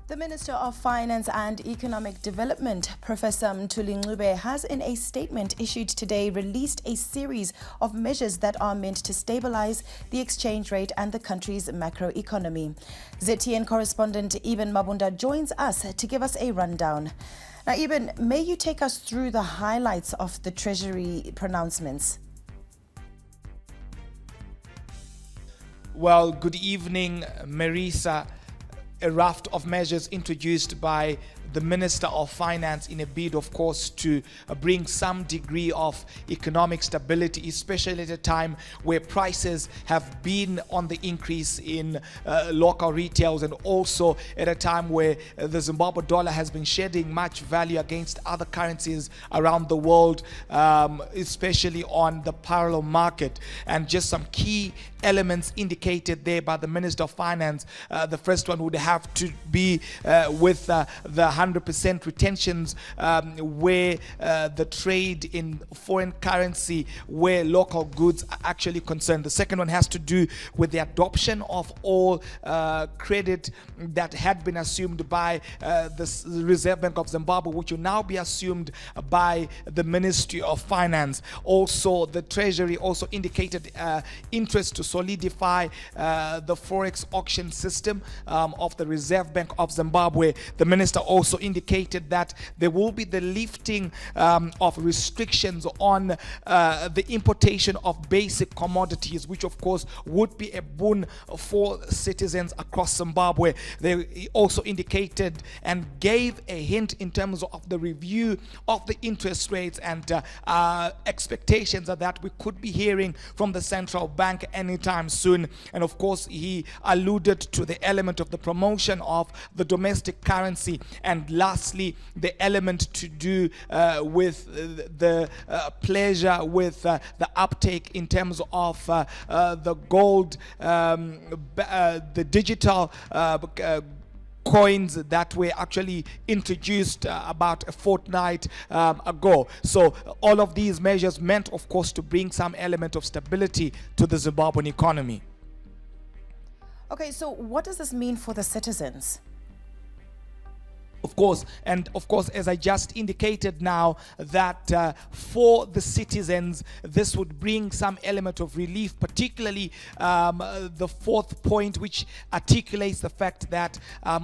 The Minister of Finance and Economic Development, Professor Mthuli Ncube, has in a statement issued today released a series of measures that are meant to stabilize the exchange rate and the country's macroeconomy. ZTN correspondent Eben Mabunda joins us to give us a rundown. Now, Eben, may you take us through the highlights of the Treasury pronouncements? Well, good evening, Marisa. A raft of measures introduced by the Minister of Finance in a bid, of course, to bring some degree of economic stability, especially at a time where prices have been on the increase in local retails, and also at a time where the Zimbabwe dollar has been shedding much value against other currencies around the world, especially on the parallel market. And just some key elements indicated there by the Minister of Finance. The first one would have to be with the 100% retentions where the trade in foreign currency where local goods are actually concerned. The second one has to do with the adoption of all credit that had been assumed by the Reserve Bank of Zimbabwe, which will now be assumed by the Ministry of Finance. Also, the Treasury also indicated interest to solidify the forex auction system of the Reserve Bank of Zimbabwe. The minister also indicated that there will be the lifting of restrictions on the importation of basic commodities, which of course would be a boon for citizens across Zimbabwe. They also indicated and gave a hint in terms of the review of the interest rates, and expectations are that we could be hearing from the central bank anytime soon. And of course, he alluded to the element of the promotion of the domestic currency, and lastly the element to do with the pleasure with the uptake in terms of the gold, the digital coins that were actually introduced about a fortnight ago. So all of these measures meant, of course, to bring some element of stability to the Zimbabwean economy. Okay, so what does this mean for the citizens? Of course, as I just indicated now, that for the citizens, this would bring some element of relief, particularly the fourth point, which articulates the fact that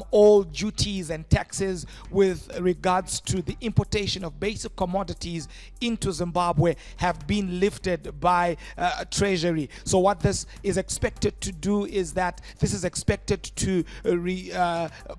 all duties and taxes with regards to the importation of basic commodities into Zimbabwe have been lifted by Treasury. So what this is expected to do is that this is expected to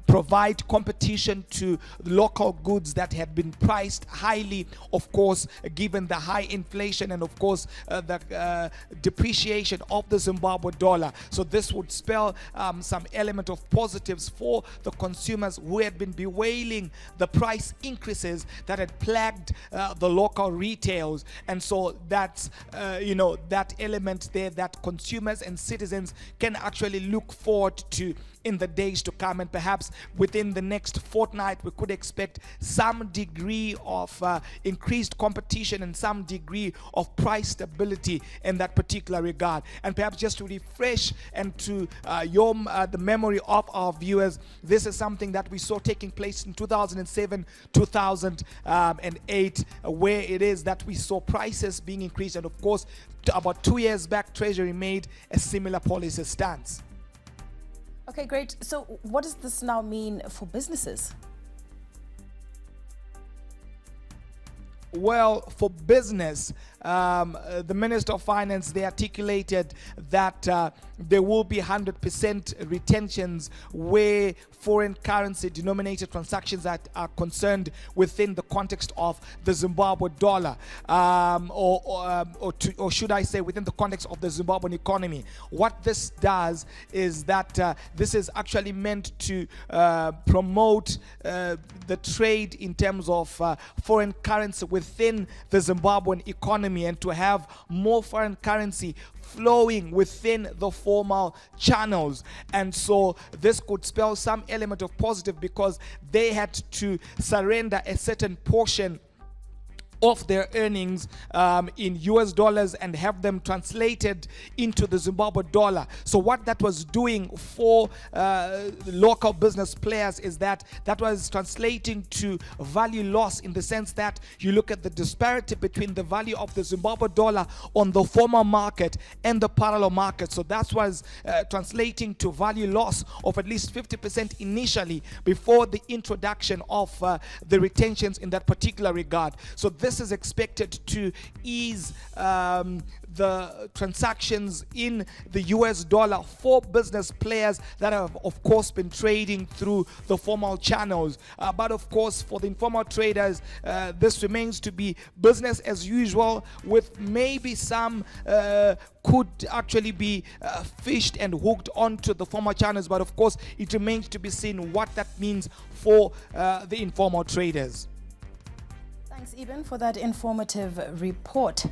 provide competition to local goods that had been priced highly, of course, given the high inflation and of course the depreciation of the Zimbabwe dollar. So this would spell some element of positives for the consumers who had been bewailing the price increases that had plagued the local retails. And so that's that element there that consumers and citizens can actually look forward to in the days to come, and perhaps within the next fortnight we could expect some degree of increased competition and some degree of price stability in that particular regard. And perhaps just to refresh and to the memory of our viewers, this is something that we saw taking place in 2007, 2008, where it is that we saw prices being increased, and of course about 2 years back Treasury made a similar policy stance. Okay, great. So what does this now mean for businesses? Well, for business, the Minister of Finance, they articulated that there will be 100% retentions where foreign currency denominated transactions that are concerned within the context of the Zimbabwe dollar, or should I say within the context of the Zimbabwean economy. What this does is that this is actually meant to promote the trade in terms of foreign currency within the Zimbabwean economy, and to have more foreign currency flowing within the formal channels. And so this could spell some element of positive, because they had to surrender a certain portion of their earnings in US dollars and have them translated into the Zimbabwe dollar. So what that was doing for local business players is that was translating to value loss, in the sense that you look at the disparity between the value of the Zimbabwe dollar on the formal market and the parallel market. So that was translating to value loss of at least 50% initially before the introduction of the retentions in that particular regard. So this is expected to ease the transactions in the US dollar for business players that have, of course, been trading through the formal channels. But of course, for the informal traders, this remains to be business as usual, with maybe some could actually be fished and hooked onto the formal channels. But of course, it remains to be seen what that means for the informal traders. Thanks, Eben, for that informative report.